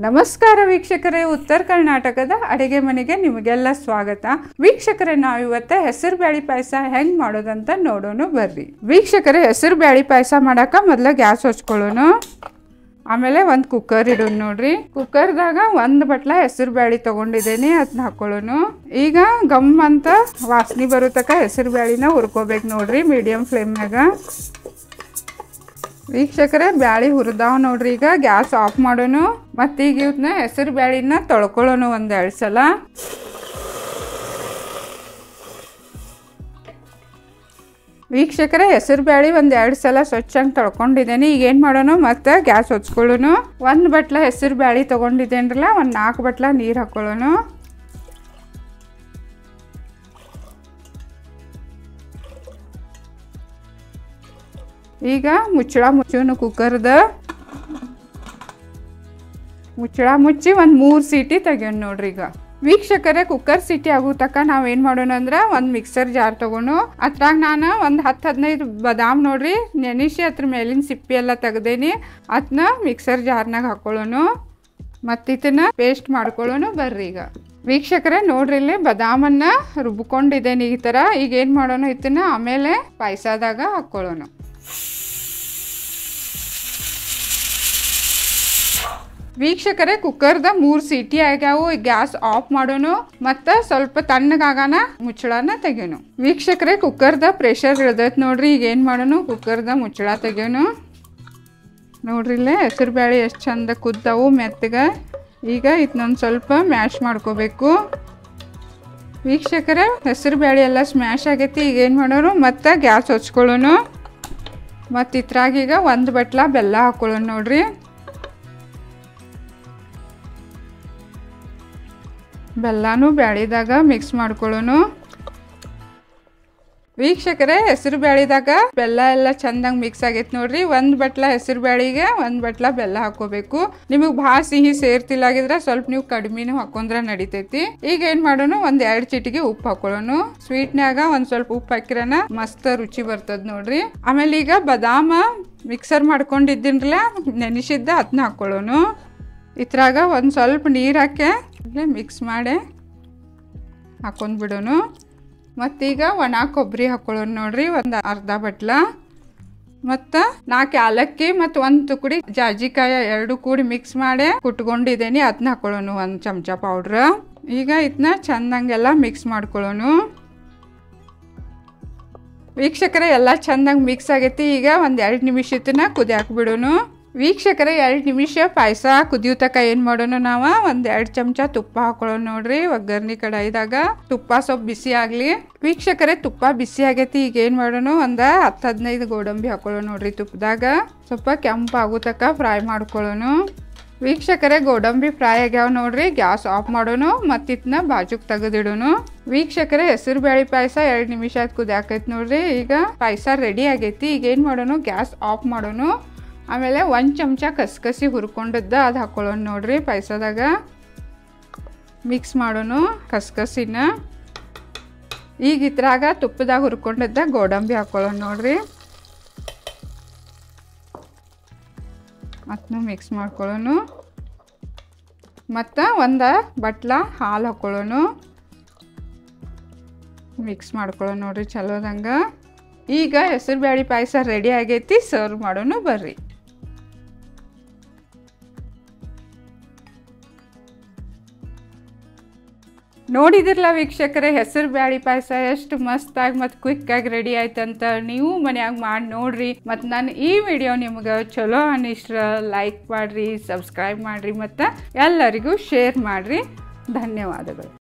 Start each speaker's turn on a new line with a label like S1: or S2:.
S1: ನಮಸ್ಕಾರ ವೀಕ್ಷಕರೇ, ಉತ್ತರ ಕರ್ನಾಟಕದ ಅಡಿಗೆ ಮನೆಗೆ ನಿಮಗೆಲ್ಲ ಸ್ವಾಗತ. ವೀಕ್ಷಕರೇ, ನಾವು ಇವತ್ತು ಹೆಸರು ಬ್ಯಾಳಿ ಪಾಯಸ ಹೆಂಗ್ ಮಾಡೋದಂತ ನೋಡೋಣ ಬರ್ರಿ. ವೀಕ್ಷಕರೇ, ಹೆಸರು ಬ್ಯಾಳಿ ಪಾಯಸ ಮಾಡಾಕ ಮೊದಲ ಗ್ಯಾಸ್ ಹಚ್ಕೊಳ್ಳೋಣ. ಆಮೇಲೆ ಒಂದು ಕುಕ್ಕರ್ ಇಡೋಣ. ನೋಡ್ರಿ, ಕುಕ್ಕರ್ದಾಗ ಒಂದು ಬಟ್ಲ ಹೆಸರು ಬ್ಯಾಳಿ ತಗೊಂಡಿದ್ದೇನೆ, ಅದನ್ನ ಹಾಕೊಳ್ಳೋಣ. ಈಗ ಗಮ್ ಅಂತ ವಾಸನೆ ಬರೋ ತನಕ ಹೆಸರು ಬ್ಯಾಳಿನ ಹುರ್ಕೋಬೇಕು. ನೋಡ್ರಿ, ಮೀಡಿಯಂ ಫ್ಲೇಮ್ನಾಗ. ವೀಕ್ಷಕರೇ, ಬ್ಯಾಳಿ ಹುರಿದಾವ್ ನೋಡ್ರಿ. ಈಗ ಗ್ಯಾಸ್ ಆಫ್ ಮಾಡೋಣ. ಮತ್ತೀಗ ಇವನ್ನ ಹೆಸರು ಬ್ಯಾಳಿನ ತೊಳ್ಕೊಳ್ಳೋಣ ಒಂದೆರಡು ಸಲ. ವೀಕ್ಷಕರೇ, ಹೆಸರು ಬ್ಯಾಳಿ ಒಂದೆರಡು ಸಲ ಸ್ವಚ್ಛಂಗೆ ತೊಳ್ಕೊಂಡಿದ್ದೇನೆ. ಈಗ ಏನು ಮಾಡೋಣ, ಮತ್ತೆ ಗ್ಯಾಸ್ ಹಚ್ಕೊಳ್ಳೋಣ. ಒಂದು ಬಟ್ಲ ಹೆಸರು ಬ್ಯಾಳಿ ತೊಗೊಂಡಿದ್ದೇನ್ರಲ್ಲ, ಒಂದು 4 ಬಟ್ಲ ನೀರು ಹಾಕೊಳ್ಳೋಣ. ಈಗ ಮುಚ್ಚೋಣ. ಕುಕ್ಕರ್ದ ಮುಚ್ಚಳ ಮುಚ್ಚಿ ಒಂದು 3 ಸೀಟಿ ತೆಗಿಯೋಣ. ನೋಡ್ರಿ, ಈಗ ವೀಕ್ಷಕರೇ, ಕುಕ್ಕರ್ ಸೀಟಿ ಆಗೋ ತನಕ ನಾವೇನು ಮಾಡೋಣ ಅಂದ್ರೆ ಒಂದು ಮಿಕ್ಸರ್ ಜಾರ್ ತೊಗೊಂಡು ಅದ್ರಾಗ ನಾನು ಒಂದು 10-15 ಬಾದಾಮ್ ನೋಡ್ರಿ ನೆನೆಸಿ ಅದ್ರ ಮೇಲಿನ ಸಿಪ್ಪಿ ಎಲ್ಲ ತೆಗ್ದೇನಿ. ಅದನ್ನ ಮಿಕ್ಸರ್ ಜಾರ್ನಾಗ ಹಾಕೊಳ್ಳೋಣ. ಮತ್ತು ಇದನ್ನ ಪೇಸ್ಟ್ ಮಾಡ್ಕೊಳ್ಳೋಣ ಬರ್ರಿ. ಈಗ ವೀಕ್ಷಕರೇ, ನೋಡ್ರಿ, ಇಲ್ಲಿ ಬಾದಾಮನ್ನ ರುಬ್ಕೊಂಡಿದ್ದೇನೆ ಈ ಥರ. ಈಗ ಏನು ಮಾಡೋಣ, ಇದನ್ನ ಆಮೇಲೆ ಪಾಯಸದಾಗ ಹಾಕ್ಕೊಳ್ಳೋಣ. ವೀಕ್ಷಕರೇ, ಕುಕ್ಕರ್ದ 3 ಸೀಟಿ ಆಗ್ಯಾವು. ಗ್ಯಾಸ್ ಆಫ್ ಮಾಡೋಣ. ಮತ್ತು ಸ್ವಲ್ಪ ತಣ್ಣಗಾಗನ ಮುಚ್ಚಳನ ತೆಗಿಯೋಣ. ವೀಕ್ಷಕರೇ, ಕುಕ್ಕರ್ದ ಪ್ರೆಷರ್ ಇಳ್ದೈತೆ ನೋಡ್ರಿ. ಈಗ ಏನು ಮಾಡೋಣ, ಕುಕ್ಕರ್ದ ಮುಚ್ಚಳ ತೆಗಿಯೋಣ. ನೋಡ್ರಿ, ಇಲ್ಲೇ ಹೆಸರು ಬ್ಯಾಳಿ ಎಷ್ಟು ಚಂದ ಕುದ್ದಾವು ಮೆತ್ತಗೆ. ಈಗ ಇದನ್ನೊಂದು ಸ್ವಲ್ಪ ಮ್ಯಾಶ್ ಮಾಡ್ಕೋಬೇಕು. ವೀಕ್ಷಕರೇ, ಹೆಸರು ಬ್ಯಾಳಿ ಎಲ್ಲ ಸ್ಮ್ಯಾಶ್ ಆಗೈತಿ. ಈಗ ಏನು ಮಾಡೋಣ, ಮತ್ತೆ ಗ್ಯಾಸ್ ಹಚ್ಕೊಳ್ಳೋಣ. ಮತ್ತು ಇದ್ರಾಗ ಈಗ 1 ಬಟ್ಲ ಬೆಲ್ಲ ಹಾಕೊಳ್ಳೋಣ. ನೋಡ್ರಿ, ಬೆಲ್ಲನೂ ಬ್ಯಾಳಿದಾಗ ಮಿಕ್ಸ್ ಮಾಡ್ಕೊಳ್ಳೋಣ. ವೀಕ್ಷಕರೇ, ಹೆಸರು ಬ್ಯಾಳಿದಾಗ ಬೆಲ್ಲ ಎಲ್ಲ ಚಂದಂಗೆ ಮಿಕ್ಸ್ ಆಗೈತೆ ನೋಡ್ರಿ. 1 ಬಟ್ಲ ಹೆಸರು ಬ್ಯಾಳಿಗೆ 1 ಬಟ್ಲ ಬೆಲ್ಲ ಹಾಕೋಬೇಕು. ನಿಮಗೆ ಭಾಳ ಸಿಹಿ ಸೇರ್ತಿಲ್ಲಾಗಿದ್ರೆ ಸ್ವಲ್ಪ ನೀವು ಕಡಿಮೆನೂ ಹಾಕೊಂಡ್ರೆ ನಡಿತೈತಿ. ಈಗ ಏನು ಮಾಡೋಣ, 1-2 ಚಿಟಿಗೆ ಉಪ್ಪು ಹಾಕೊಳ್ಳೋಣ. ಸ್ವೀಟ್ನ್ಯಾಗ ಒಂದು ಸ್ವಲ್ಪ ಉಪ್ಪು ಹಾಕಿರನ ಮಸ್ತ್ ರುಚಿ ಬರ್ತದ ನೋಡ್ರಿ. ಆಮೇಲೆ ಈಗ ಬಾದಾಮ ಮಿಕ್ಸರ್ ಮಾಡ್ಕೊಂಡಿದ್ದೀನಲ್ಲ ನೆನೆಸಿದ್ದ, ಅದನ್ನ ಹಾಕೊಳ್ಳೋಣ. ಇದ್ರಾಗ ಒಂದು ಸ್ವಲ್ಪ ನೀರು ಹಾಕಿ ಮಿಕ್ಸ್ ಮಾಡಿ ಹಾಕೊಂಡು ಬಿಡೋಣ. ಮತ್ತೀಗ ಒಣ ಕೊಬ್ಬರಿ ಹಾಕೊಳ್ಳೋಣ. ನೋಡ್ರಿ, ಒಂದು ಅರ್ಧ ಬಟ್ಲ. ಮತ್ತು 4 ಏಲಕ್ಕಿ ಮತ್ತು 1 ತುಕಡಿ ಜಾಜಿಕಾಯಿ 2 ಕೂಡಿ ಮಿಕ್ಸ್ ಮಾಡಿ ಕುಟ್ಕೊಂಡಿದ್ದೇನೆ, ಅದನ್ನ ಹಾಕೊಳ್ಳೋಣ 1 ಚಮಚ ಪೌಡ್ರ್. ಈಗ ಇದನ್ನ ಚಂದಂಗೆಲ್ಲ ಮಿಕ್ಸ್ ಮಾಡ್ಕೊಳ್ಳೋಣ. ವೀಕ್ಷಕರೇ, ಎಲ್ಲ ಚಂದಂಗೆ ಮಿಕ್ಸ್ ಆಗೈತಿ. ಈಗ 1-2 ನಿಮಿಷ ಇದನ್ನ ಕುದಿಯಾಕ ಬಿಡೋಣ. ವೀಕ್ಷಕರೇ, 2 ನಿಮಿಷ ಪಾಯಸ ಕುದಿಯೋ ತನಕ ಏನು ಮಾಡೋಣ, ನಾವು 1-2 ಚಮಚ ತುಪ್ಪ ಹಾಕೊಳ್ಳೋಣ. ನೋಡ್ರಿ, ಒಗ್ಗರ್ನಿ ಕಡಾಯಿದಾಗ ತುಪ್ಪ ಸ್ವಲ್ಪ ಬಿಸಿ ಆಗಲಿ. ವೀಕ್ಷಕರೇ, ತುಪ್ಪ ಬಿಸಿ ಆಗೈತಿ. ಈಗ ಏನು ಮಾಡೋಣ, ಒಂದು 10-15 ಗೋಡಂಬಿ ಹಾಕೊಳ್ಳೋಣ. ನೋಡ್ರಿ, ತುಪ್ಪದಾಗ ಸ್ವಲ್ಪ ಕೆಂಪಾಗೋ ತನಕ ಫ್ರೈ ಮಾಡ್ಕೊಳ್ಳೋಣ. ವೀಕ್ಷಕರೇ, ಗೋಡಂಬಿ ಫ್ರೈ ಆಗ್ಯಾವ ನೋಡ್ರಿ. ಗ್ಯಾಸ್ ಆಫ್ ಮಾಡೋಣ. ಮತ್ತು ಇದನ್ನ ಬಾಜುಗೆ ತೆಗೆದಿಡೋಣ. ವೀಕ್ಷಕರೇ, ಹೆಸರು ಬ್ಯಾಳಿ ಪಾಯಸ 2 ನಿಮಿಷ ಆಯ್ತು ಕುದಿಯಾಕೈತಿ ನೋಡ್ರಿ. ಈಗ ಪಾಯಸ ರೆಡಿ ಆಗೈತಿ. ಈಗ ಏನು ಮಾಡೋಣ, ಗ್ಯಾಸ್ ಆಫ್ ಮಾಡೋಣ. ಆಮೇಲೆ 1 ಚಮಚ ಕಸಕಸಿ ಹುರ್ಕೊಂಡಿದ್ದ ಅದು ಹಾಕೊಳ್ಳೋಣ. ನೋಡ್ರಿ, ಪಾಯಸದಾಗ ಮಿಕ್ಸ್ ಮಾಡೋಣ ಕಸಕಸಿನ. ಈಗ ಇದ್ರಾಗ ತುಪ್ಪದಾಗ ಹುರ್ಕೊಂಡಿದ್ದ ಗೋಡಂಬಿ ಹಾಕೊಳ್ಳೋಣ. ನೋಡ್ರಿ, ಅದನ್ನು ಮಿಕ್ಸ್ ಮಾಡ್ಕೊಳ್ಳೋಣ. ಮತ್ತು 1 ಬಟ್ಲ ಹಾಲು ಹಾಕೊಳ್ಳೋಣ. ಮಿಕ್ಸ್ ಮಾಡ್ಕೊಳ್ಳೋಣ. ನೋಡ್ರಿ, ಚಲೋದಂಗೆ. ಈಗ ಹೆಸರು ಬ್ಯಾಳಿ ಪಾಯಸ ರೆಡಿ ಆಗೈತಿ. ಸರ್ವ್ ಮಾಡೋಣ ಬರ್ರಿ. ನೋಡಿದಿರಲ್ಲ ವೀಕ್ಷಕರೇ, ಹೆಸರು ಬ್ಯಾಳಿ ಪಾಯಸ ಎಷ್ಟು ಮಸ್ತಾಗಿ ಮತ್ತು ಕ್ವಿಕ್ಕಾಗಿ ರೆಡಿ ಆಯ್ತಂತ. ನೀವು ಮನ್ಯಾಗ ಮಾಡಿ ನೋಡ್ರಿ. ಮತ್ತು ನಾನು ಈ ವಿಡಿಯೋ ನಿಮ್ಗೆ ಚಲೋ ಅನ್ನಿಸ್ರ ಲೈಕ್ ಮಾಡಿರಿ, ಸಬ್ಸ್ಕ್ರೈಬ್ ಮಾಡಿರಿ, ಮತ್ತು ಎಲ್ಲರಿಗೂ ಶೇರ್ ಮಾಡಿರಿ. ಧನ್ಯವಾದಗಳು.